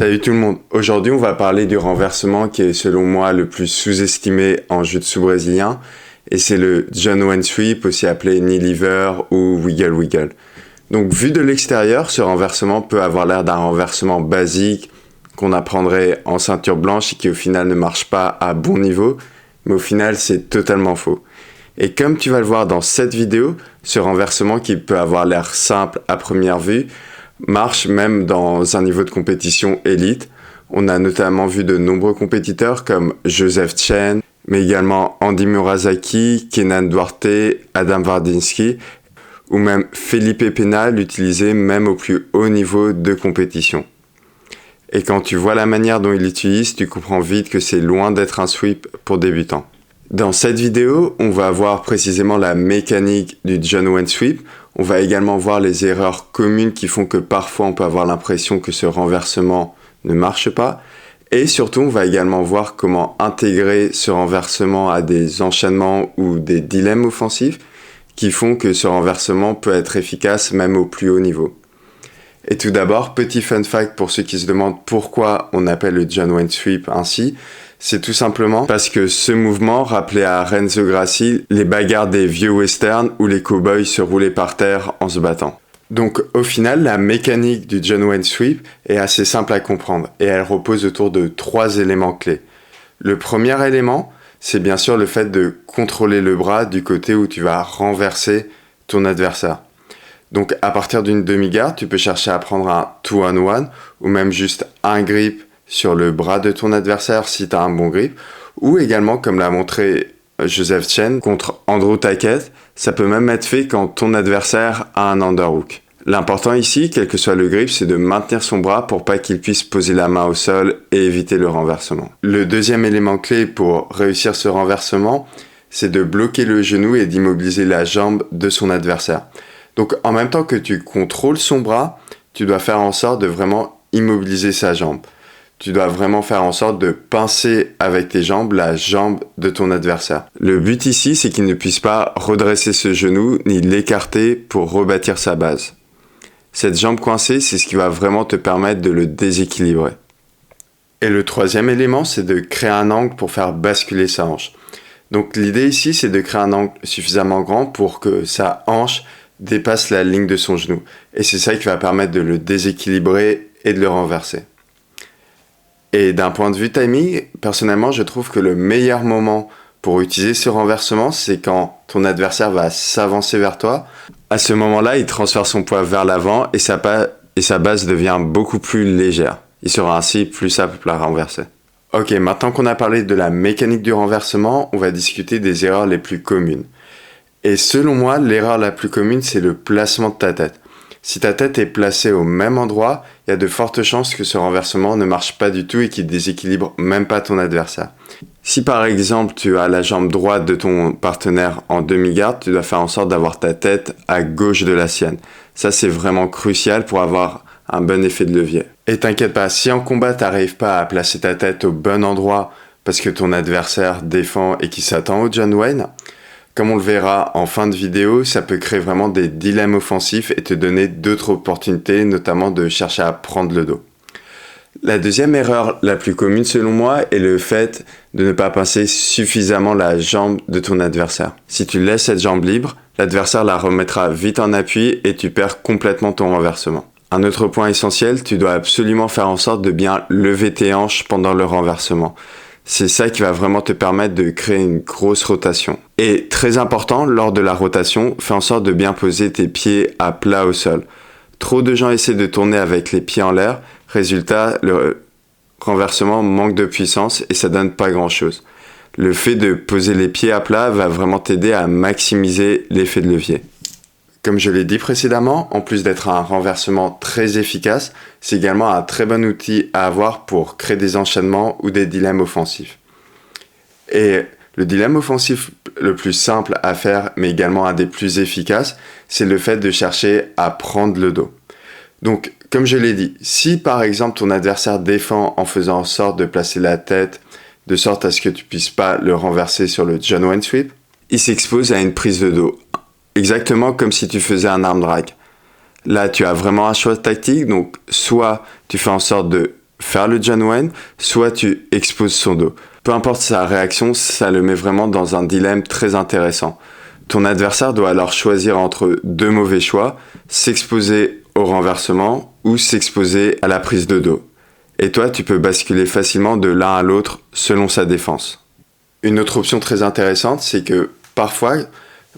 Salut tout le monde, aujourd'hui on va parler du renversement qui est selon moi le plus sous-estimé en jiu-jitsu brésilien et c'est le John Wayne Sweep, aussi appelé knee lever ou wiggle wiggle. Donc vu de l'extérieur, ce renversement peut avoir l'air d'un renversement basique qu'on apprendrait en ceinture blanche et qui au final ne marche pas à bon niveau, mais au final c'est totalement faux. Et comme tu vas le voir dans cette vidéo, ce renversement qui peut avoir l'air simple à première vue, marche même dans un niveau de compétition élite. On a notamment vu de nombreux compétiteurs comme Joseph Chen, mais également Andy Murasaki, Kenan Duarte, Adam Wardynski, ou même Felipe Pena l'utiliser même au plus haut niveau de compétition. Et quand tu vois la manière dont il l'utilise, tu comprends vite que c'est loin d'être un sweep pour débutants. Dans cette vidéo, on va voir précisément la mécanique du John Wayne Sweep. On va également voir les erreurs communes qui font que parfois on peut avoir l'impression que ce renversement ne marche pas. Et surtout, on va également voir comment intégrer ce renversement à des enchaînements ou des dilemmes offensifs qui font que ce renversement peut être efficace même au plus haut niveau. Et tout d'abord, petit fun fact pour ceux qui se demandent pourquoi on appelle le John Wayne Sweep ainsi. C'est tout simplement parce que ce mouvement rappelait à Renzo Gracie les bagarres des vieux westerns où les cow-boys se roulaient par terre en se battant. Donc au final, la mécanique du John Wayne Sweep est assez simple à comprendre et elle repose autour de 3 éléments clés. Le premier élément, c'est bien sûr le fait de contrôler le bras du côté où tu vas renverser ton adversaire. Donc à partir d'une demi-garde, tu peux chercher à prendre un 2-on-1 ou même juste un grip sur le bras de ton adversaire si tu as un bon grip, ou également, comme l'a montré Joseph Chen contre Andrew Tackett, ça peut même être fait quand ton adversaire a un underhook. L'important ici, quel que soit le grip, c'est de maintenir son bras pour pas qu'il puisse poser la main au sol et éviter le renversement. Le deuxième élément clé pour réussir ce renversement, c'est de bloquer le genou et d'immobiliser la jambe de son adversaire. Donc en même temps que tu contrôles son bras, tu dois faire en sorte de vraiment immobiliser sa jambe. Tu dois vraiment faire en sorte de pincer avec tes jambes la jambe de ton adversaire. Le but ici, c'est qu'il ne puisse pas redresser ce genou ni l'écarter pour rebâtir sa base. Cette jambe coincée, c'est ce qui va vraiment te permettre de le déséquilibrer. Et le troisième élément, c'est de créer un angle pour faire basculer sa hanche. Donc l'idée ici, c'est de créer un angle suffisamment grand pour que sa hanche dépasse la ligne de son genou. Et c'est ça qui va permettre de le déséquilibrer et de le renverser. Et d'un point de vue timing, personnellement, je trouve que le meilleur moment pour utiliser ce renversement, c'est quand ton adversaire va s'avancer vers toi. À ce moment-là, il transfère son poids vers l'avant et sa base devient beaucoup plus légère. Il sera ainsi plus simple à renverser. Ok, maintenant qu'on a parlé de la mécanique du renversement, on va discuter des erreurs les plus communes. Et selon moi, l'erreur la plus commune, c'est le placement de ta tête. Si ta tête est placée au même endroit, il y a de fortes chances que ce renversement ne marche pas du tout et qu'il déséquilibre même pas ton adversaire. Si par exemple tu as la jambe droite de ton partenaire en demi-garde, tu dois faire en sorte d'avoir ta tête à gauche de la sienne. Ça c'est vraiment crucial pour avoir un bon effet de levier. Et t'inquiète pas, si en combat tu n'arrives pas à placer ta tête au bon endroit parce que ton adversaire défend et qu'il s'attend au John Wayne, comme on le verra en fin de vidéo, ça peut créer vraiment des dilemmes offensifs et te donner d'autres opportunités, notamment de chercher à prendre le dos. La deuxième erreur la plus commune selon moi est le fait de ne pas pincer suffisamment la jambe de ton adversaire. Si tu laisses cette jambe libre, l'adversaire la remettra vite en appui et tu perds complètement ton renversement. Un autre point essentiel, tu dois absolument faire en sorte de bien lever tes hanches pendant le renversement. C'est ça qui va vraiment te permettre de créer une grosse rotation. Et très important, lors de la rotation, fais en sorte de bien poser tes pieds à plat au sol. Trop de gens essaient de tourner avec les pieds en l'air. Résultat, le renversement manque de puissance et ça donne pas grand chose. Le fait de poser les pieds à plat va vraiment t'aider à maximiser l'effet de levier. Comme je l'ai dit précédemment, en plus d'être un renversement très efficace, c'est également un très bon outil à avoir pour créer des enchaînements ou des dilemmes offensifs. Et le dilemme offensif le plus simple à faire, mais également un des plus efficaces, c'est le fait de chercher à prendre le dos. Donc, comme je l'ai dit, si par exemple ton adversaire défend en faisant en sorte de placer la tête de sorte à ce que tu puisses pas le renverser sur le John Wayne Sweep, il s'expose à une prise de dos. Exactement comme si tu faisais un arm drag. Là, tu as vraiment un choix tactique, donc soit tu fais en sorte de faire le Janwen, soit tu exposes son dos. Peu importe sa réaction, ça le met vraiment dans un dilemme très intéressant. Ton adversaire doit alors choisir entre deux mauvais choix, s'exposer au renversement ou s'exposer à la prise de dos. Et toi, tu peux basculer facilement de l'un à l'autre selon sa défense. Une autre option très intéressante, c'est que parfois,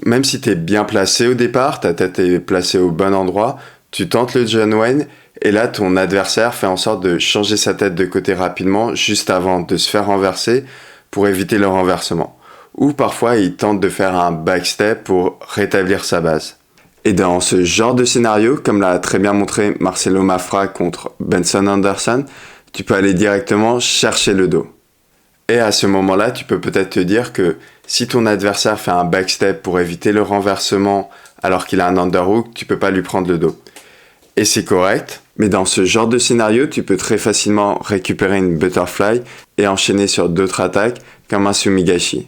même si tu es bien placé au départ, ta tête est placée au bon endroit, tu tentes le Janwen et là, ton adversaire fait en sorte de changer sa tête de côté rapidement juste avant de se faire renverser pour éviter le renversement. Ou parfois, il tente de faire un backstep pour rétablir sa base. Et dans ce genre de scénario, comme l'a très bien montré Marcelo Mafra contre Benson Anderson, tu peux aller directement chercher le dos. Et à ce moment-là, tu peux peut-être te dire que si ton adversaire fait un backstep pour éviter le renversement alors qu'il a un underhook, tu peux pas lui prendre le dos. Et c'est correct, mais dans ce genre de scénario, tu peux très facilement récupérer une butterfly et enchaîner sur d'autres attaques comme un sumigashi.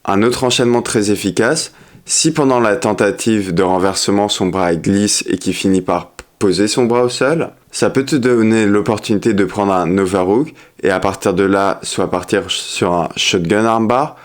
Un autre enchaînement très efficace, si pendant la tentative de renversement son bras glisse et qu'il finit par poser son bras au sol, ça peut te donner l'opportunité de prendre un overhook et à partir de là, soit partir sur un shotgun armbar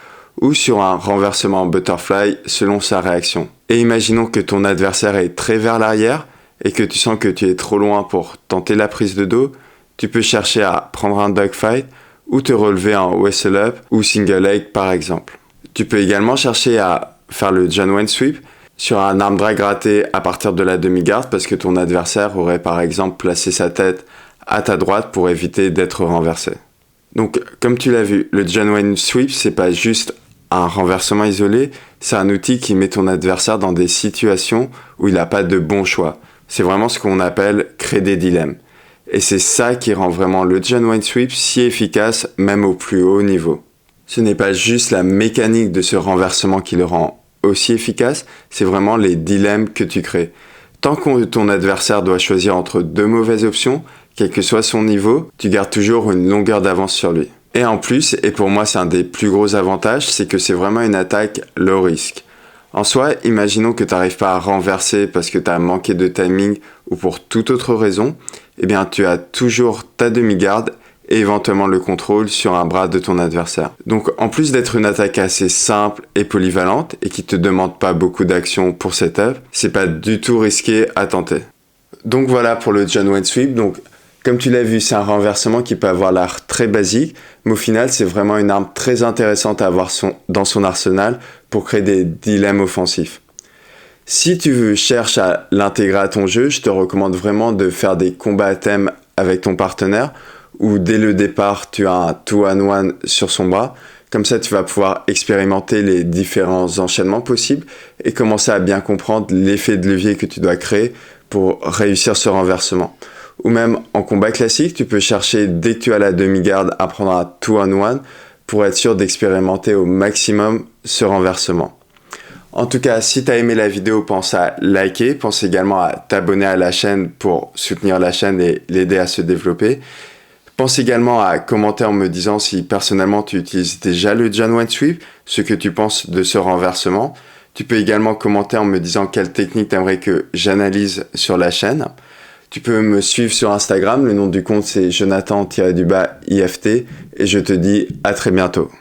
ou sur un renversement en butterfly selon sa réaction. Et imaginons que ton adversaire est très vers l'arrière et que tu sens que tu es trop loin pour tenter la prise de dos, tu peux chercher à prendre un dogfight ou te relever en wrestle up ou single leg par exemple. Tu peux également chercher à faire le Janwen sweep sur un arm drag raté à partir de la demi-garde parce que ton adversaire aurait par exemple placé sa tête à ta droite pour éviter d'être renversé. Donc comme tu l'as vu, le Janwen sweep c'est pas juste un renversement isolé, c'est un outil qui met ton adversaire dans des situations où il n'a pas de bon choix. C'est vraiment ce qu'on appelle créer des dilemmes. Et c'est ça qui rend vraiment le Janwen sweep si efficace même au plus haut niveau. Ce n'est pas juste la mécanique de ce renversement qui le rend aussi efficace, c'est vraiment les dilemmes que tu crées. Tant que ton adversaire doit choisir entre deux mauvaises options, quel que soit son niveau, tu gardes toujours une longueur d'avance sur lui. Et en plus, et pour moi c'est un des plus gros avantages, c'est que c'est vraiment une attaque low risk. En soi, imaginons que tu n'arrives pas à renverser parce que tu as manqué de timing ou pour toute autre raison, eh bien tu as toujours ta demi-garde et éventuellement le contrôle sur un bras de ton adversaire. Donc en plus d'être une attaque assez simple et polyvalente et qui te demande pas beaucoup d'action pour setup, c'est pas du tout risqué à tenter. Donc voilà pour le Janwen sweep. Donc comme tu l'as vu, c'est un renversement qui peut avoir l'air très basique, mais au final c'est vraiment une arme très intéressante à avoir dans son arsenal pour créer des dilemmes offensifs. Si tu cherches à l'intégrer à ton jeu, je te recommande vraiment de faire des combats à thème avec ton partenaire où dès le départ, tu as un 2-on-1 sur son bras. Comme ça, tu vas pouvoir expérimenter les différents enchaînements possibles et commencer à bien comprendre l'effet de levier que tu dois créer pour réussir ce renversement. Ou même en combat classique, tu peux chercher dès que tu as la demi-garde à prendre un 2-on-1 pour être sûr d'expérimenter au maximum ce renversement. En tout cas, si tu as aimé la vidéo, pense à liker, pense également à t'abonner à la chaîne pour soutenir la chaîne et l'aider à se développer. Pense également à commenter en me disant si personnellement tu utilises déjà le Janwen sweep, ce que tu penses de ce renversement. Tu peux également commenter en me disant quelle technique tu aimerais que j'analyse sur la chaîne. Tu peux me suivre sur Instagram, le nom du compte c'est Jonathan-IFT et je te dis à très bientôt.